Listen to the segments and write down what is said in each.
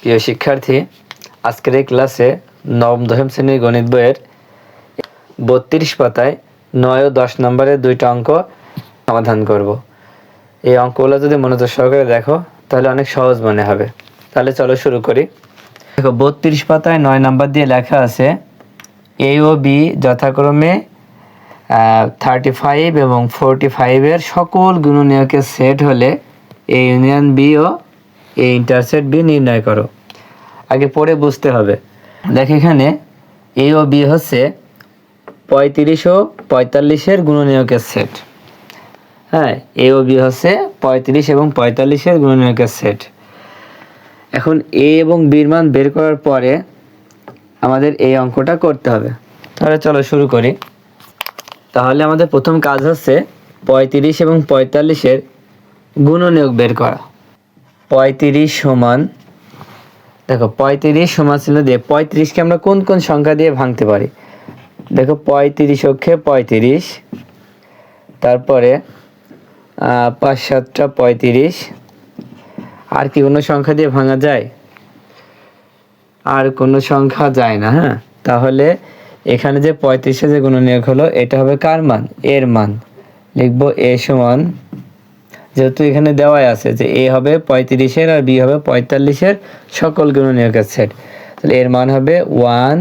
প্রিয় শিক্ষার্থী, আজকের এই ক্লাসে নবম দশম শ্রেণীর গণিত বইয়ের 32 পাতায় 9 ও 10 নম্বরের দুইটা অঙ্ক সমাধান করব। এই অঙ্কগুলো যদি মনোযোগ সহকারে দেখো তাহলে অনেক সহজ মনে হবে। তাহলে চলো শুরু করি। দেখো 32 পাতায় 9 নম্বর দিয়ে লেখা আছে এ ও বি যথাক্রমে 35 এবং 45 এর সকল গুণনীয়কের সেট হলে এ ইউনিয়ন বি ও এ ইন্টারসেক্ট বি নির্ণয় করো। আগে পড়ে বুঝতে হবে। দেখ এখানে এ ও বি হচ্ছে 35 ও 45 এর গুণনীয়কের সেট। হ্যাঁ, এ ও বি হচ্ছে 35 এবং 45 এর গুণনীয়কের সেট। এখন এ এবং বির মান বের করার পরে আমাদের এই অঙ্কটা করতে হবে। তাহলে চলো শুরু করি। তাহলে আমাদের প্রথম কাজ হচ্ছে 35 এবং 45 এর গুণনীয়ক বের করা। 35 সমান, দেখো 35 সমান ছিল দিয়ে 35কে আমরা কোন কোন সংখ্যা দিয়ে ভাঙতে পারি। দেখো 35 অক্ষে 35, তারপরে 5 7টা 35। আর কি কোনো সংখ্যা দিয়ে ভাঙা যায়? আর কোনো সংখ্যা যায় না। হ্যাঁ, তাহলে এখানে যে 35 যে গুণনীয়ক হলো এটা হবে কার মান? এর মান। লিখবো এ সমান, যেহেতু এখানে দেওয়াই আছে যে এ হবে 35 আর বি হবে 45 সকল গুণনীয়কের সেট, তাহলে এর মান হবে 1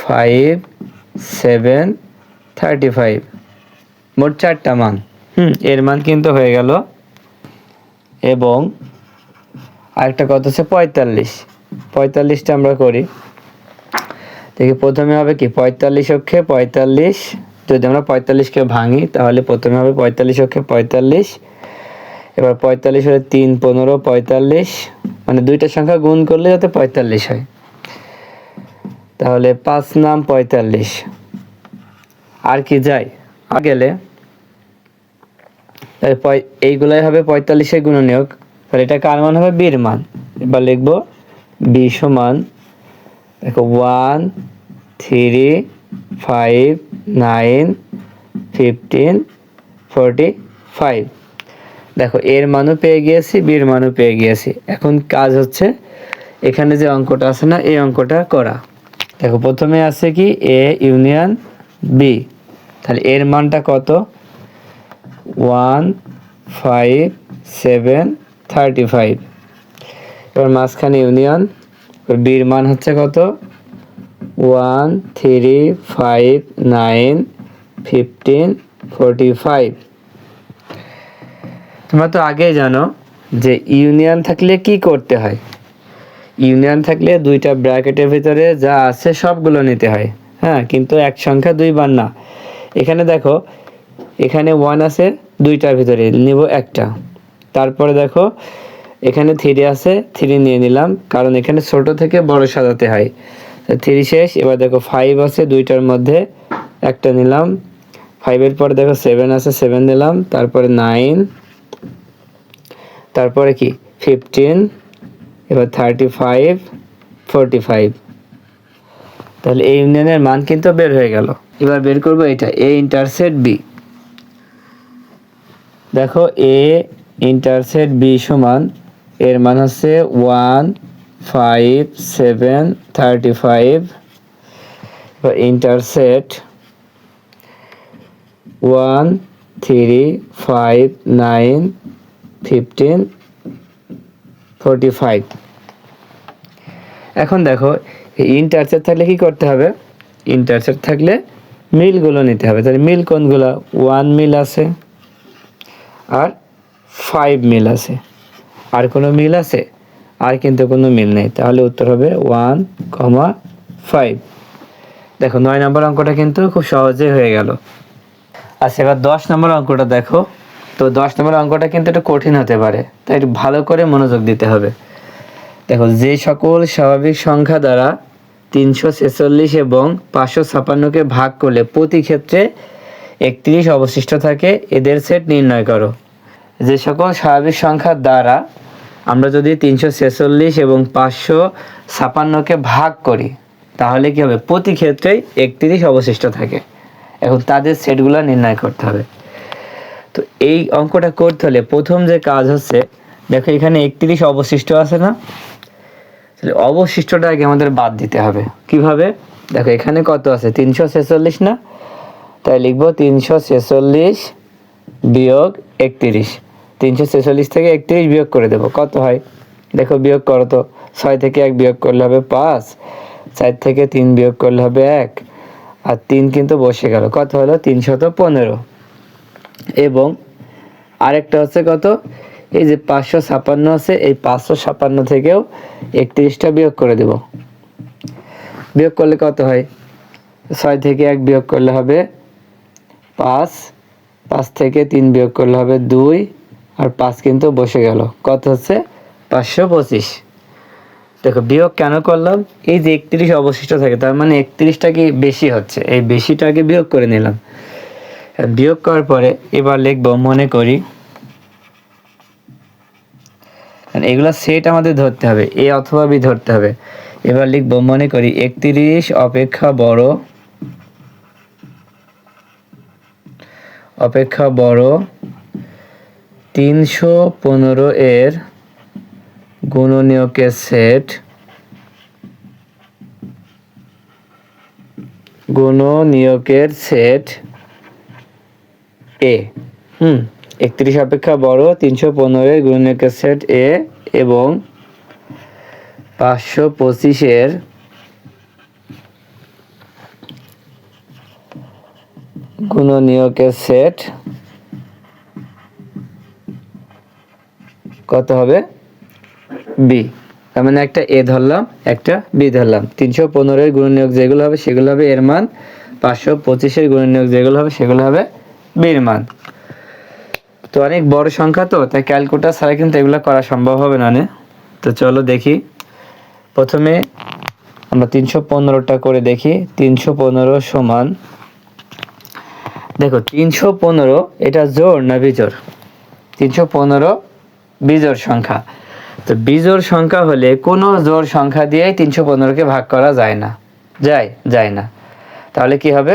5 7 35, মোট 4টা মান। এর মান কিন্তু হয়ে গেল। এবং আরেকটা কত হচ্ছে 45টা আমরা করি। দেখি প্রথমে হবে কি 45 অক্ষে 45, যদি আমরা 45কে ভাঙি তাহলে প্রথমে হবে 45 অক্ষে 45। এবার 45 হলে 3 15 45, মানে দুইটা সংখ্যা গুণ করলে যাতে 45 হয়। তাহলে 5 নাম 45। আর কি যায়? আর গেলে এইগুলাই হবে 45 এর গুণনীয়ক। তাহলে এটা কার মান হবে? বির মান। এবার লিখবো বি সমান, দেখো 1 3 5 9 15 45। দেখো এর মানও পেয়ে গিয়েছি, বির মানও পেয়ে গিয়েছি। এখন কাজ হচ্ছে এখানে যে অঙ্কটা আছে না, এই অঙ্কটা করা। দেখো প্রথমে আছে কি এ ইউনিয়ন বি, তাহলে এর মানটা কত? 1 5 7 35। এবার মাঝখানে ইউনিয়ন, বির মান হচ্ছে কত? 1 3 5 9 15 45। তোমরা তো আগেই জানো যে ইউনিয়ন থাকলে কি করতে হয়। ইউনিয়ন থাকলে দুইটা ব্র্যাকেটের ভিতরে যা আছে সবগুলো নিতে হয়। হ্যাঁ, কিন্তু এক সংখ্যা দুইবার না। এখানে দেখো এখানে 1 আছে দুইটার ভিতরে, নিব একটা। তারপরে দেখো এখানে 3 আছে, 3 নিয়ে নিলাম, কারণ এখানে ছোট থেকে বড় সাজাতে হয়। 3 শেষ। এবার দেখো 5 আছে দুইটার মধ্যে, একটা নিলাম। 5-এর পরে দেখো 7 আছে, 7 নিলাম। তারপরে 9, তারপরে কি 15, এবার 35 45। তাহলে এই ইউনিয়নের মান কিন্তু বের হয়ে গেল। এবার বের করব এটা এ ইন্টারসেক্ট বি। দেখো এ ইন্টারসেক্ট বি সমান, এর মান হচ্ছে 1 5 7 35। এবার ইন্টারসেক্ট 1 3 5 9 15 45। এখন দেখো ইন্টারসেক্ট থাকলে কি করতে হবে? ইন্টারসেক্ট থাকলে মিলগুলো নিতে হবে। তাহলে মিল কোনগুলো? 1 মিল আছে আর 5 মিল আছে। আর কোনো মিল আছে? আর কিন্তু কোনো মিল নেই। তাহলে উত্তর হবে 1 5। দেখো 9 নম্বর অঙ্কটা কিন্তু খুব সহজেই হয়ে গেল। আচ্ছা, এবার 10 নম্বর অঙ্কটা দেখো। তো 10 নম্বর অঙ্কটা কিন্তু একটু কঠিন হতে পারে, তাই একটু ভালো করে মনোযোগ দিতে হবে। দেখো যে সকল স্বাভাবিক সংখ্যা দ্বারা 346 এবং 556কে ভাগ করলে প্রতি ক্ষেত্রে 31 অবশিষ্ট থাকে, এদের সেট নির্ণয় করো। যে সকল স্বাভাবিক সংখ্যার দ্বারা আমরা যদি 346 এবং 556কে ভাগ করি তাহলে কি হবে? প্রতি ক্ষেত্রেই 31 অবশিষ্ট থাকে। এখন তাদের সেটগুলো নির্ণয় করতে হবে। তো এই অঙ্কটা করতে হলে প্রথম যে কাজ হচ্ছে, দেখো এখানে 31 অবশিষ্ট আছে না, তাহলে অবশিষ্টটা আগে আমাদের বাদ দিতে হবে। কিভাবে? দেখো এখানে কত আছে, 346 না, তাই লিখবো 346 বিয়োগ 31। 346 থেকে 31 বিয়োগ করে দেবো, কত হয় দেখো, বিয়োগ করো তো। 6 থেকে 1 বিয়োগ করলে হবে 5, 4 থেকে 3 বিয়োগ করলে হবে 1, আর 3 কিন্তু বসে গেল, কত হলো 315। এবং আরেকটা হচ্ছে কত, এই যে 556 আছে, এই 556 থেকেও 31টা বিয়োগ করে দেব। বিয়োগ করলে কত হয়, 6 থেকে 1 বিয়োগ করলে হবে 5, 5 থেকে 3 বিয়োগ করলে হবে 2, আর 5 কিন্তু বসে গেল, কত হচ্ছে 525। দেখো বিয়োগ কেন করলাম, এই যে 31 অবশিষ্ট থাকে, তার মানে 31টা কি বেশি হচ্ছে, এই বেশিটাকে বিয়োগ করে নিলাম। বিয়োগ করার পরে এবার লিখবো, মনে করি এগুলা সেট আমাদের ধরতে হবে, এ অথবা বি ধরতে হবে। এবার লিখবো, মনে করি 31 অপেক্ষা বড় 315 এর গুণনীয়কের সেট এ। 31 অপেক্ষা বড় 315 এর গুণনীয়কের সেট এ এবং 525 এর গুণনীয়কের সেট কত হবে, বি। তার মানে একটা এ ধরলাম, একটা বি ধরলাম। 315 এর গুণনীয়ক যেগুলো হবে সেগুলো হবে এর মান, 525 এর গুণনীয়ক যেগুলো হবে সেগুলো হবে বির মান। তো অনেক বড় সংখ্যা, তো তাই ক্যালকুলেটর ছাড়া কিন্তু এগুলো করা সম্ভব হবে না। তো চলো দেখি, প্রথমে আমরা 315টা করে দেখি। 315 সমান, দেখো 315 এটা জোড় না বিজোড়, 315 বিজোড় সংখ্যা। তো বিজোড় সংখ্যা হলে কোনো জোড় সংখ্যা দিয়েই 315কে ভাগ করা যায় না, যায় না। তাহলে কি হবে,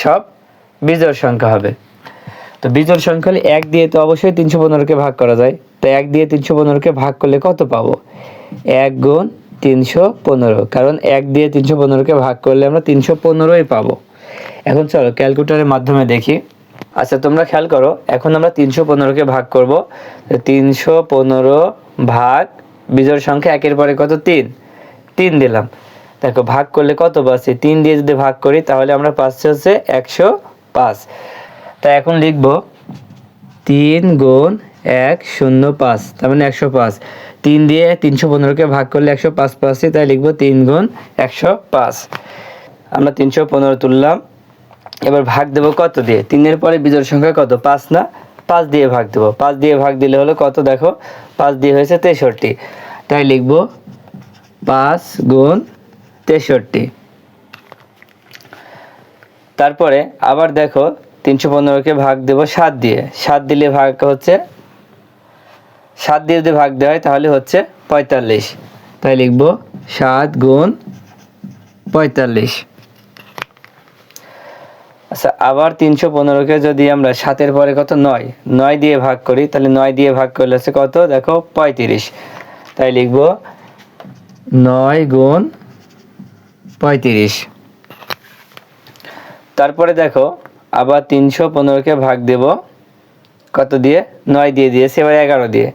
সব বিজোড় সংখ্যা হবে। তো বিজোড় সংখ্যা হলে 1 দিয়ে তো অবশ্যই 315কে ভাগ করা যায়। তো 1 দিয়ে 315কে ভাগ করলে কত পাবো, 1 গুণ 315, কারণ 1 দিয়ে 315কে ভাগ করলে আমরা 315ই পাবো। এখন চলো ক্যালকুলেটরের মাধ্যমে দেখি। আচ্ছা তোমরা খেয়াল করো, এখন আমরা 315কে ভাগ করব। 315 ভাগ বিজোড় সংখ্যা 1 এর পরে কত, 3 দিলাম। দেখো ভাগ করলে কত পাচ্ছি, 3 দিয়ে যদি ভাগ করি তাহলে আমরা পাচ্ছি হচ্ছে 105। তাই এখন লিখব 3 গুণ 105, তার মানে 105। 3 দিয়ে 315কে ভাগ করলে 105 পাচ্ছি, তাই লিখব 3 গুণ 105। আমরা 315 তুললাম। এবার ভাগ দেব কত দিয়ে, 3 এর পরে বিজোড় সংখ্যা কত, 5 না, 5 দিয়ে ভাগ দেব। 5 দিয়ে ভাগ দিলে হলো কত, দেখো 5 দিয়ে হয়েছে 63, তাই লিখব 5 গুণ 63। তারপরে আবার দেখো 315কে ভাগ দেব 7 দিয়ে, 7 দিলে ভাগ হচ্ছে, 7 দিয়ে যদি ভাগ দেওয়া হয় তাহলে হচ্ছে 45, তাই লিখব 7 গুণ 45। আচ্ছা আবার 315কে যদি আমরা 7 পরে কত, 9 দিয়ে ভাগ করি, তাহলে 9 দিয়ে ভাগ করলে হচ্ছে কত, দেখো 35, তাই লিখব 9 গুণ 35। তারপরে দেখো আবার 315কে ভাগ দেব কত দিয়ে, 9 দিয়ে দিয়েছি, এবার 11 দিয়ে।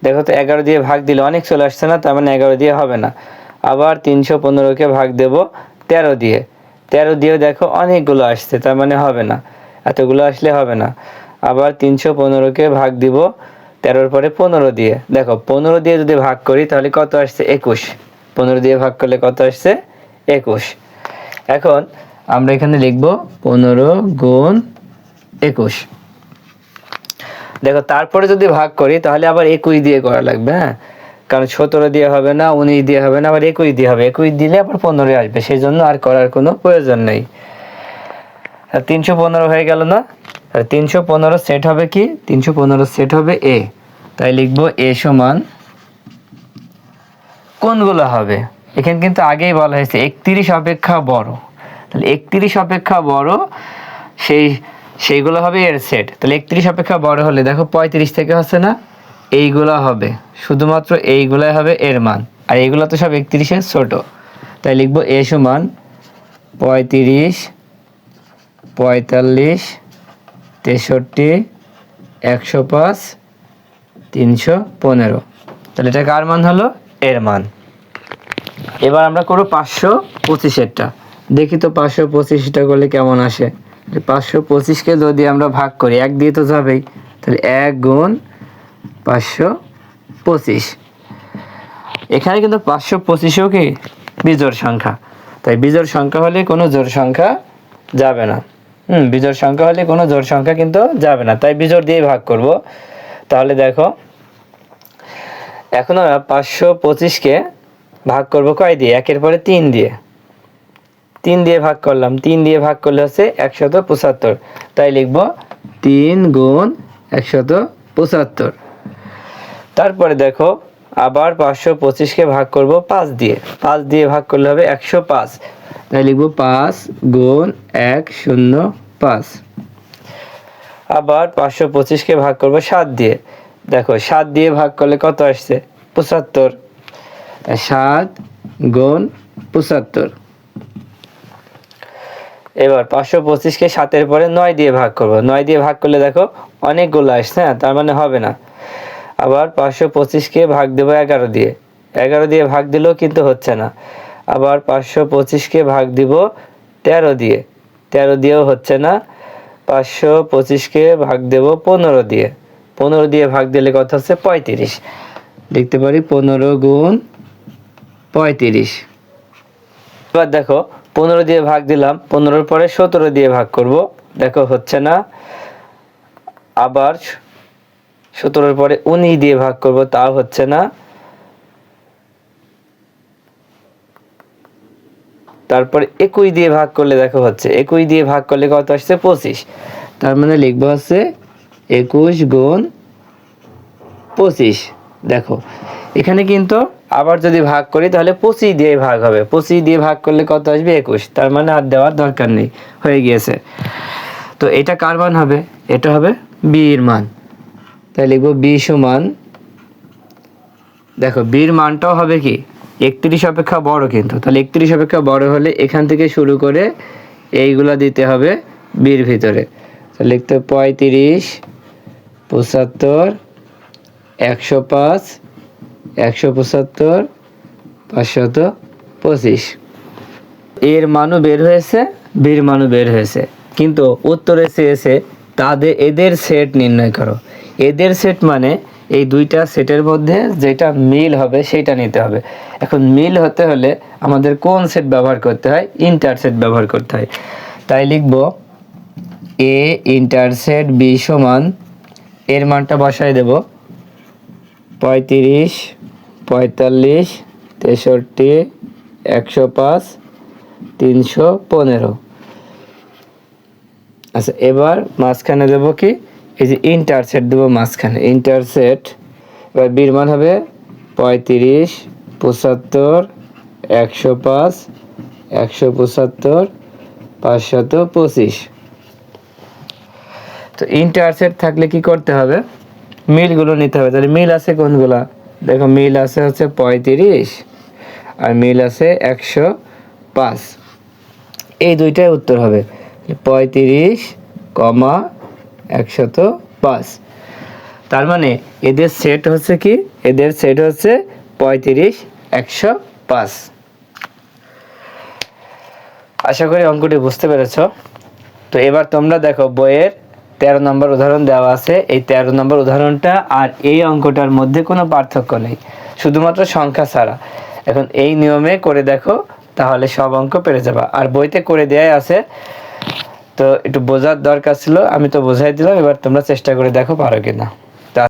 দেখো তো 11 দিয়ে ভাগ দিলে অনেক চলে আসছে না, তার মানে 11 দিয়ে হবে না। আবার 315কে ভাগ দেব 13 দিয়ে, 13 দিয়েও দেখো অনেকগুলো আসছে, তার মানে হবে না, এতগুলো আসলে হবে না। আবার 315কে ভাগ দিব 13 পরে 15 দিয়ে, দেখো 15 দিয়ে যদি ভাগ করি তাহলে কত আসছে, 21। 15 দিয়ে ভাগ করলে কত আসছে, 21। এখন আমরা এখানে লিখব 15 গুণ 21। দেখো তারপরে যদি ভাগ করি তাহলে আবার 21 দিয়ে করা লাগবে, হ্যাঁ, কারণ 17 দিয়ে হবে না, 19 দিয়ে হবে না, আবার 21 দিয়ে হবে। 21 দিলে আবার 15 আসবে, সেই জন্য আর করার কোনো প্রয়োজন নেই। 315 হয়ে গেল না, আর 315 সেট হবে কি, 315 সেট হবে এ, তাই লিখব এ সমান কোনগুলো হবে। এখানে কিন্তু আগেই বলা হয়েছে 31 অপেক্ষা বড়, তাহলে 31 অপেক্ষা বড় সেইগুলো হবে এর সেট। তাহলে 31 অপেক্ষা বড় হলে দেখো 35 থেকে হচ্ছে না, এইগুলা হবে, শুধুমাত্র এইগুলাই হবে এর মান, আর এইগুলা তো সব 31-এর ছোট। তাই লিখবো এ সমান 35, 45, 63, 105, 315। তাহলে এটা কার মান হলো? এর মান। এবার আমরা করবো 525-এরটা। দেখি তো 525টা করলে কেমন আসে। 525কে যদি আমরা ভাগ করি, 1 দিয়ে তো যাবেই, তাহলে 1 গুণ 525। এখানে কিন্তু 525ও কি বিজোড় সংখ্যা, তাই বিজোড় সংখ্যা হলে কোনো জোড় সংখ্যা যাবে না। বিজোড় সংখ্যা হলে কোনো জোড় সংখ্যা কিন্তু যাবে না, তাই বিজোড় দিয়ে ভাগ করব। তাহলে দেখো এখন আমরা 525কে ভাগ করব কয় দিয়ে? 1-এর পরে 3 দিয়ে। 3 দিয়ে ভাগ করলাম, 3 দিয়ে ভাগ করলে হচ্ছে 175। তাই লিখব 3 গুণ 175। তারপরে দেখো আবার 525কে ভাগ করব 5 দিয়ে। 5 দিয়ে ভাগ করলে হবে 105। তাই লিখব 5 গুণ 105। আবার 525কে ভাগ করব 7 দিয়ে। দেখো 7 দিয়ে ভাগ করলে কত আসছে? 75। 7 গুণ 75। এবার 525কে 7-এর পরে 9 দিয়ে ভাগ করব। 9 দিয়ে ভাগ করলে দেখো অনেকগুলো আসছে, তার মানে হবে না। আবার 525কে ভাগ দেব 11 দিয়ে। 11 দিয়ে ভাগ দিলেও কিন্তু হচ্ছে না। আবার 525কে ভাগ দিব 13 দিয়ে। 13 দিয়েও হচ্ছে না। 525কে ভাগ দেব 15 দিয়ে। 15 দিয়ে ভাগ দিলে কত হচ্ছে? 35। লিখতে পারি 15 গুণ 35। এবার দেখো 15 দিয়ে ভাগ দিলাম, 15-এর পরে 17 দিয়ে ভাগ করব। দেখো হচ্ছে না। আবার 17-এর পরে 19 দিয়ে ভাগ করব, তাও হচ্ছে না। তারপরে 21 দিয়ে ভাগ করলে দেখো হচ্ছে। 21 দিয়ে ভাগ করলে কত আসছে? 25। তার মানে লিখবো হচ্ছে 21 গুণ 25। দেখো এখানে কিন্তু আবার যদি ভাগ করি তাহলে 25 দিয়ে ভাগ হবে। 25 দিয়ে ভাগ করলে কত আসবে? 21। তার মানে আর দেওয়ার দরকার নেই, হয়ে গিয়েছে। তো এটা কার মান হবে? এটা হবে বি এর মান। তাই লিখবো বি সমান, দেখো বির মানটাও হবে কি 31 অপেক্ষা বড়, কিন্তু তাহলে 31 অপেক্ষা বড় হলে এখান থেকে শুরু করে এইগুলা দিতে হবে বির ভিতরে। তাহলে লিখতে 35, 75, 105, 175, 525। এর মানও বের হয়েছে, বির মানও বের হয়েছে, কিন্তু উত্তরে চেয়েছে এদের সেট নির্ণয় করো। এদের সেট মানে এই দুইটা সেটের মধ্যে যেটা মিল হবে সেটা নিতে হবে। এখন মিল হতে হলে আমাদের কোন সেট ব্যবহার করতে হয়? ইন্টারসেট ব্যবহার করতে হয়। তাই লিখব এ ইন্টারসেট বি সমান, এর মানটা বসায় দেব 35, 45, 63, 105, 315। আচ্ছা এবার মাঝখানে দেবো কি? এই যে ইন্টারসেট দেবো মাঝখানে, ইন্টারসেট। এবার বির মান হবে 35, 75, 105, 175, 525। তো ইন্টারসেট থাকলে কি করতে হবে? মিলগুলো নিতে হবে। তাহলে মিল আছে কোনগুলা? দেখো মিল আছে হচ্ছে 35 আর মিল আছে 105। এই দুইটাই উত্তর হবে 35, 105। তার মানে এদের সেট হচ্ছে কি? এদের সেট হচ্ছে 35, 105। আশা করি অঙ্কটি বুঝতে পেরেছ। তো এবার তোমরা দেখো বইয়ের 13 নম্বর উদাহরণ দেওয়া আছে। এই 13 নম্বর উদাহরণটা আর এই অঙ্কটার মধ্যে কোনো পার্থক্য নেই, শুধুমাত্র সংখ্যা ছাড়া। এখন এই নিয়মে করে দেখো, তাহলে সব অঙ্ক পেরে যাবা। আর বইতে করে দেয়াই আছে, তো একটু বোঝার দরকার ছিল, আমি তো বোঝাই দিলাম। এবার তোমরা চেষ্টা করে দেখো পারো কিনা।